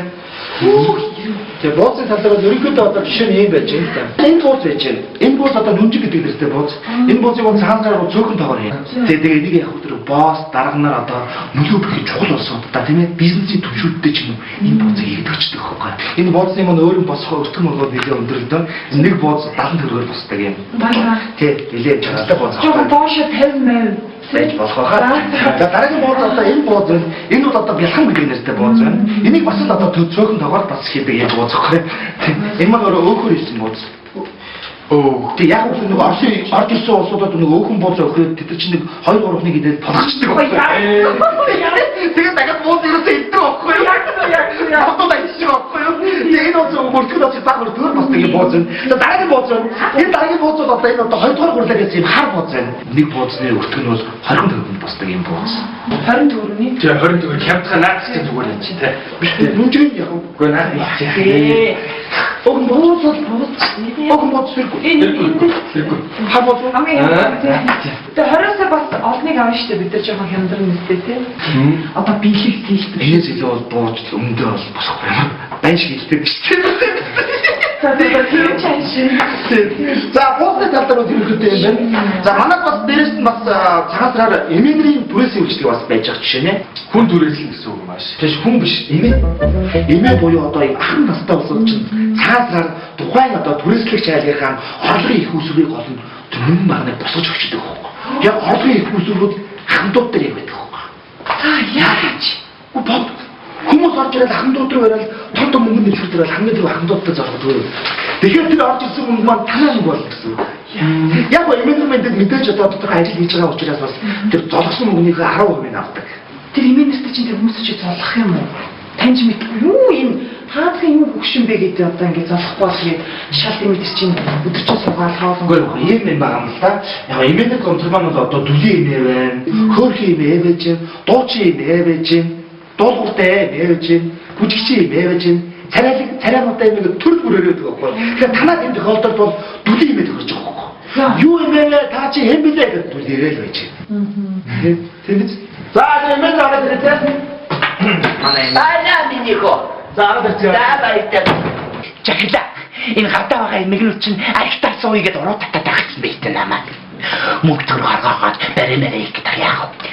Speaker 1: Тэгээ бууцны талаар ерөнхийдөө одоо жишээ нь юм байж байна. Энэ бууц байж байна. Энэ бууц одоо нүнжиг гэдэг нэртэй бууц. Энэ бууцыг он цаанаар цөөхөн тоогоор юм. Тэгээ энийг яг хөтөр босс дарганаар одоо нөлөө бүрхий чухал болсон удаа тийм ээ бизнесийн түвшүүлттэй ч юм уу энэ бууцыг хийдэг ч гэх юм. Энэ бууцны маань өөр юм босгоо өртгөн болгоод нэлээд өндөрлөдөө нэг бууц 70 төгрөгөөр босдог юм.
Speaker 7: Баярлалаа.
Speaker 1: Тий, нэлээд чанартай бууц.
Speaker 7: Жоо доошо 50
Speaker 1: байж болох хаа. За дараагийн бууз одоо энэ бууз энэ бол одоо бэлхан гэдэг нэртэй бууз байна. Энийг бас л одоо цөөхөн тоогоор бас хийдэг юм бууз гэхгүй. Энэ маань өөрөө өөхөр хийсэн бууз. Тэг яг үгүй нэг орж ирсэн улсуудад нэг өөхөн бууз өгөхөд тэд чинь нэг 2 3-ны гэдэг болгочдөг байхгүй. Тэгээд дахиад бууз ирсэн идэх байхгүй. Яг одоо дайчих байхгүй. Тэгээд одоо мөртгөд очиж багаар төр басдаг юм бууз. За дараагийн бууз. Энэ дараагийн бууз бол одоо энэ одоо 2 дугаар хурлаа гэсэн юм хар бууз байна. Нэг буузны өртгөн нь бол 20 төгрөнд басдаг юм бууз.
Speaker 7: 20 төгрөний.
Speaker 8: Тэгээ 20 төгрөг хямдхан наацтай зүгээр юм чи тэ.
Speaker 1: Нүжиг яг үгүй наа. Огн бууз огн бууз
Speaker 8: Тэргүй.
Speaker 1: Хар бууз.
Speaker 7: Тэгээ 20-аас бас олныг авна штэ бид нар жоохон хямдрын нэстэй тий. Одоо биелэх хийх.
Speaker 1: Энэс илүү бол бууз өмнөдөө бол босхгүй юм. Байн шиг хийдэг штэ. За после талдар бол хэрэгтэй юм байна. За манайд бас дээрээс нь бас цагаатараар эмээнэрийн түрээсийн үйлчлэг бас байж байгаа жишээ нэ.
Speaker 8: Хүн түрээслэн гэсэн үг маш.
Speaker 1: Тэгэж хүн биш эмээ. Эмээ буюу одоо ахын настай болсон чинь цагаатараар тухайн одоо түрээслэгч айлгийнхаа орлогын их усрыг гол нь төрөн багныг босгож өгчдөг байхгүй. Яг орлогын их усрууд ахандууд дээр яг байдаг байхгүй.
Speaker 7: За яаж?
Speaker 1: Бод хүмүүс орж ирээд ахандууд руу ирэл том том мөнгө нэлгэрэл хамгийн түрүү ахандуудтай зоргодог. Тэгэхээр тэр орж ирсэн мөнгө маань танаа мөнгө бол гэсэн. Яг гоо эмээнэрмэнд мэдээж одоо тодорхой ажил хийж байгаа учраас бас тэр золгосон мөнгөний 10% авдаг.
Speaker 7: Тэр эмээнэртэй чинь тэр хүмүүс чи золох юм уу? Таньж мэдгүй юу энэ хаадхан юм хөгшин бэ гэдэг одоо ингэ золохгүй тэгээд шал эмээнэр чинь өдөрчөө суугаад хоолонгоо
Speaker 1: ийм юм байгаа юм л да. Яг эмээнэр контрабанд бол одоо дүлийн эмээ байна. Хөөрхөн эмээ байж гэн, дуучин эмээ байж гэн, дуулууртай эмээ байж гэн, бүжигчин эмээ байж гэн. Царайлгтай эмээ төр бүрээрээ байдаг байхгүй. Тэгэхээр танаа энэ тохиолдолд бол дүлийн эмээ төгсөж байгаа байхгүй. Юу эмээ та чи хэм билээ гэдэг дүлээрээ л байж гэн. Тэгээд за эмээ зараад ирээ.
Speaker 4: Ана минийхо.
Speaker 1: Зараад ирээ.
Speaker 4: За баярлалаа. Чахила. Энэ хатаа байгаа эмэгнүүд чинь архитаар сууя гэдээ уруу татаад тагцсан байт намаа. Мөнгө төр гаргаад баримаараа их гэдэг яах вэ?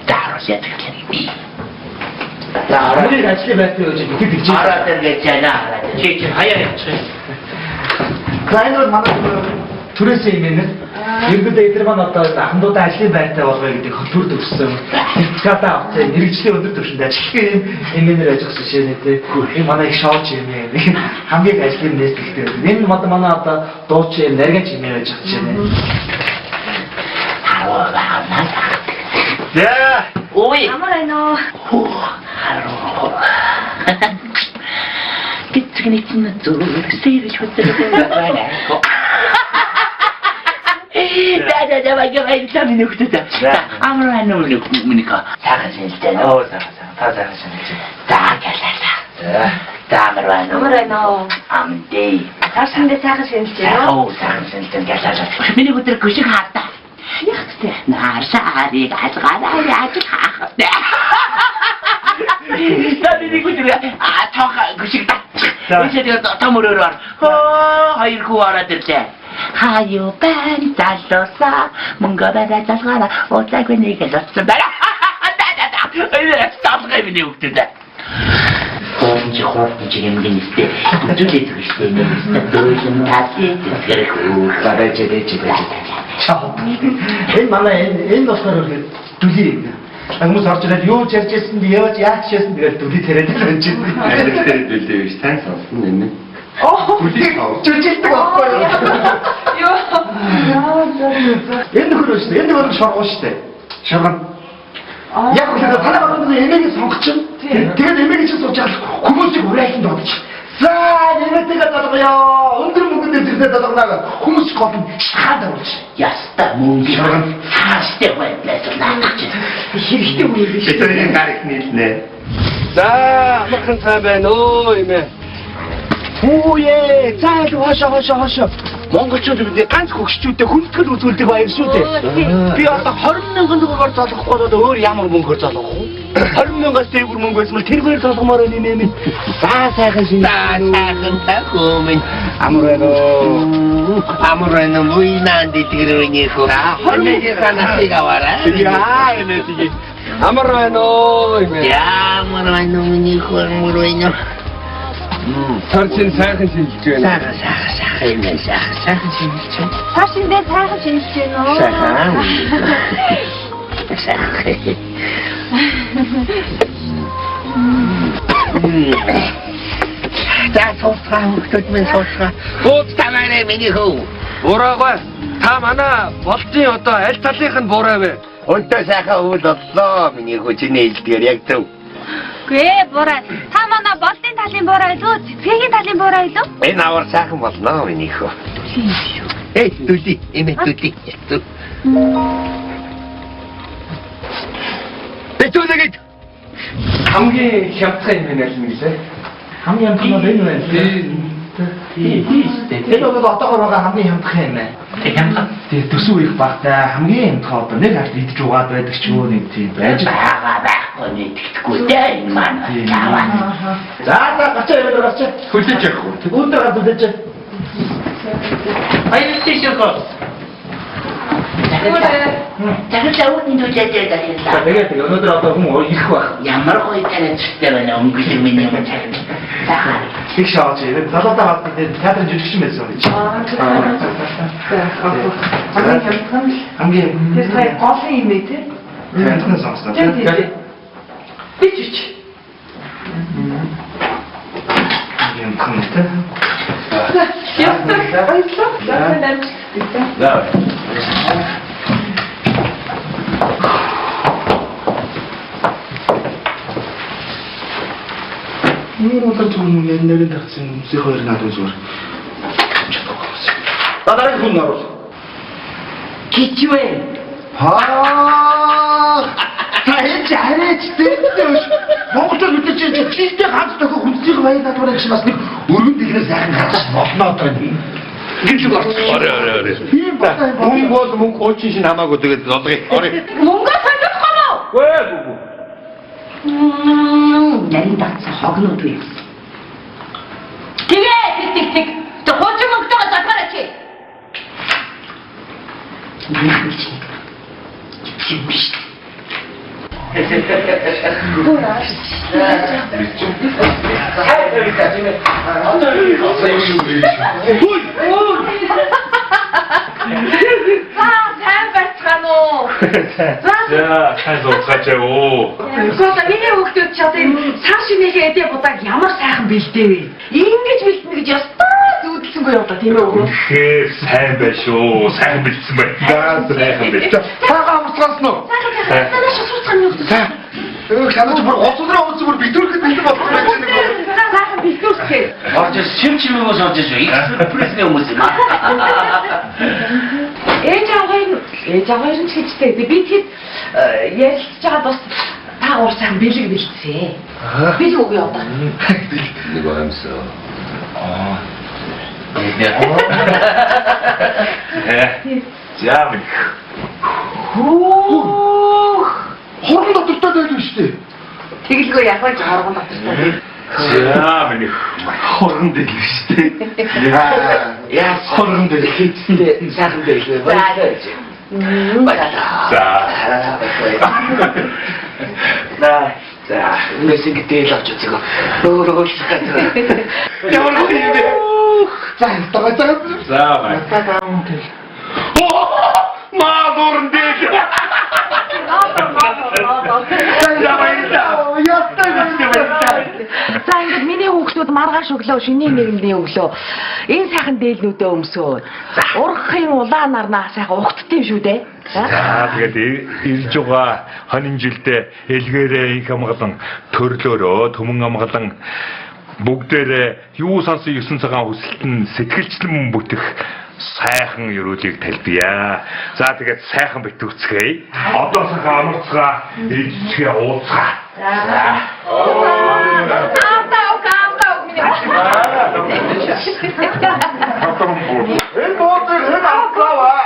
Speaker 4: Даарас ятгах юм.
Speaker 1: Арыг ажлын байдлыг гэж итгэж байна.
Speaker 4: Араад ирж байна. Чи хаяа явчих.
Speaker 1: Клайнер манай түрээсээ имэнэ. Иргэд эдгээр маань одоо ахмадуудаа ажлын байртай болгоё гэдэг хөтөлбөр төгссөн. Сертификатаа авсан. Мэргэжлийн өндөр түвшинд ажиллах имэнэр ажилласан ширнэтэй. Энэ манай их шоуч юм ээ. Хамгийн ажлын нээсэлтэй. Энэ манай одоо дуучин нарийн чимээ байж байгаа ширнэ.
Speaker 4: За, ой.
Speaker 6: Амарайно.
Speaker 4: Гитгэнийцэн зүрх сэвэж хөтлөж Да, багай сами нүхтэд. Амарайно нүхмүника. Сайхан шинжтэй нөө сайхан шинжтэй. Амарайно.
Speaker 6: Амарайно.
Speaker 4: Амдээ.
Speaker 6: Ташиндээ сайхан шинжтэй нөө.
Speaker 4: Сайхан шинжтэй гэлээ. Миний өдөр гүшиг хаатаа. Яхтэ. Наашаарыг ажгаараа яаж хаах вэ? Тэний гүшиг тоох гүшиг та. Эцэг томороор хоёр хүү ороод ирлээ. Хаяо бан заллоса мөнгө барай залгаараа уцаагүй нэг л байна. Энэ стафгай миний өгдөг. Онж хоолж юмгэнэстэй. Зүйлээ төгсдөө юм. Дөрөсөн таси тэрхүү гараж дэжтэй. Энэ манай энэ болохоор дүлий. Хүмүүс орж ирээд юу ч ярьж ирсэн би яаж яачсан тэгэл дүлий тариад л байж байна. Тэр дүлий биш тань сонсон юм. Чүчилдэг байхгүй юу? Энэ нөхөр шүү дээ. Энэ нөхөр шоргоо шүү дээ. Шоргоо. Яг л танаа багт эмээг сонгочихно. Тэгээд эмээг чинь сууж байгаа хүмүүсийг урайлан дуудаж. За нэмэгтэйгээ залгоё. Өндөр мөнгөнд зэрэгтэй залгонаа хүмүүс гол шахаад авч. Яста мөнгө шоргоо. Хааштай байлаа гэж. Хэрэгтэй үе биш. Тэр гарах нийлнэ.
Speaker 3: За, амархан сайн байна уу эмээ. Хүүе, цаал хошоо. Монголчууд бид ганц хөгшчүүдтэй хүндэтгэл үзүүлдэг баяр шүү дээ. Би одоо 20 мянган төгрөгөөр залгахгүй бол өөр ямар мөнгөөр залгах вэ? 20 мянгаас дээгүүр мөнгө байсан бол тэргээр залгамаар байна нэмээ. За сайхан шинэ.
Speaker 4: Сайхан тахомын.
Speaker 3: Амарайно буйнан дитгэрөний хөө. Хорныхаа насыг аваарай. Яа эмээ. Амарайно эмээ.
Speaker 4: Амарайно миний хөрмөрөйнө.
Speaker 3: Тарчин сайхан шинжилж байна.
Speaker 4: Сайхан шинжилж байна.
Speaker 6: Ташиндээ сайхан шинжиж байна уу?
Speaker 4: Сайхан. За соосгаа хөтөлмөн соосгаа. Бууз тамаарэ миний хөө.
Speaker 3: Бураагаа та манай болтын одоо аль талынх нь бураа вэ?
Speaker 4: Өнтөө сайхан үйл боллоо миний хөө чиний хэлдгээр яг зөв.
Speaker 6: Гээ бураа. Та манай болтын талын бураа илүү, цэцгийн талын бураа илүү?
Speaker 4: Энэ авар сайхан болно миний хөө. Эй түли, эмээ түли.
Speaker 3: Бэтүүлээд
Speaker 8: хамгийн хямдхан юм байна л мэглээ.
Speaker 1: Хамгийн хямдхан нь энэ байна.
Speaker 4: Тэр
Speaker 1: одоогоор байгаа хамгийн хямдхан юм байна.
Speaker 4: хямдхан.
Speaker 1: Тэгээ төсөв их багтай хамгийн хямдхан одоо нэг аль идж угаад байдаг ч юу нэг тийм байж
Speaker 4: байгаа байхгүй итгэхгүй дээ энэ маань.
Speaker 1: За гацаа яваад гацаа.
Speaker 2: Хүлээж явахгүй.
Speaker 1: Өндөр гадаа дэж.
Speaker 4: Баярлалаа шоко. Захирлаа үүдний зүйлээд ажиллаа.
Speaker 1: Тэгээд өнөөдөр одоо хүмүүс ирэх байх.
Speaker 4: Ямар гоё танилцтай байна өнгөлөг миний юм цаа. Захаа.
Speaker 1: Их шаач. Залуудаа хаад театрын жүжигчин байсан юм чи. Хамгийн
Speaker 7: Тэр сая голын юм ээ тий.
Speaker 1: хянтны сонсоо.
Speaker 7: Би чич.
Speaker 1: Юм хэмтэй.
Speaker 7: Ястаа баярлалаа.
Speaker 2: За.
Speaker 1: Нэг удаа зөвхөн нэрнэрийн тавцсан хүмүүсийн хоёр надад зүгээр. Дараагийн хүн наруул.
Speaker 4: Кичвэ.
Speaker 1: Таэж хараач дээ. Монголд үдчих чийтэй ганц тохио хүнсийг баян татвар гэж бас нэг өргөн дэлгэр сайхан гарч болно одоо. Гинж гарч.
Speaker 2: Орой.
Speaker 1: Тийм байна.
Speaker 2: Мөнгө бол мөнгө хуучин шин хамаагүй тэгээд олгоё. Орой.
Speaker 6: Мөнгө солихгүй юу?
Speaker 2: Гүй.
Speaker 4: Нарийн татсан хогнууд үү?
Speaker 6: Тэгээ. Тэ хуучин мөнгөтэйгээ залгаарай чи.
Speaker 2: За, хайзуу цаачаа.
Speaker 7: Гоода миний хүүхдүүд ч одоо энэ цааш шинийхээ эдээ будааг ямар сайхан бэлдээ вэ? Ингэж бэлдэнэ гэж ястаа зүудэлсэнгүй яваа тийм ээ өгөө.
Speaker 2: Тэгэхээр сайн байна шүү. Сайн бэлдсэн байна. За, сайхан бэлдсэн.
Speaker 1: Таага амсгаас нь.
Speaker 7: Танаа шусурцхан юу гэдэг.
Speaker 1: Хянаж бүр гоцроо гоц бүр битүүрхэд бэлдэн болох юм байна.
Speaker 7: Сайхан бэлдүүрхээ.
Speaker 4: Орж шимчмээс орж шүү. Экспрессний хүмүүс юм аа.
Speaker 7: Ээж аваар нь ч гэжтэй. Би тэгэхэд ярилцж байгаа бас та уур сайхан бэлэг бэлдсэн. Би л үгүй одоо.
Speaker 2: Нэг аимсаа. За минь.
Speaker 1: Хорон дотор байдаг шүү дээ.
Speaker 7: Тэгэлгүй яхаж харган дотор.
Speaker 2: За минь.
Speaker 1: Хорон дээр шүү дээ. Яа хорон дээр хийцтэй сайхан байлээ. За, мессеж дээл авч үзээгөө. Өөрөө ямар юм бэ? За,
Speaker 2: бай. Маадурн дээл.
Speaker 7: За ингээд миний хүүхдүүд маргааш өглөө шинийн нэгэндээ өглөө энэ сайхан дээлнүүдээ өмсөөд ургахын улаан нарнаа сайхан ухтдсан шүү дээ.
Speaker 2: За тэгээд ирж байгаа хонин жилдээ элгээрээ их амгалан төрлөөрөө төмөн амгалан бүгдээрээ юу сансан 9 цагаан хүсэлтэн сэтгэлчлэн бүтэх сайхан өрөөлийг талбия. За тэгээд сайхан битүүцгээе. Одоо сайхан амарцгаа, ээлжлэгээ ууцгаа.
Speaker 1: Энэ боотыг хэн авлаа?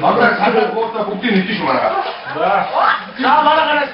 Speaker 1: Одоо цаашаа боотоо бүгдийг нэгдэж шүү маргаа. За. За маргаанаас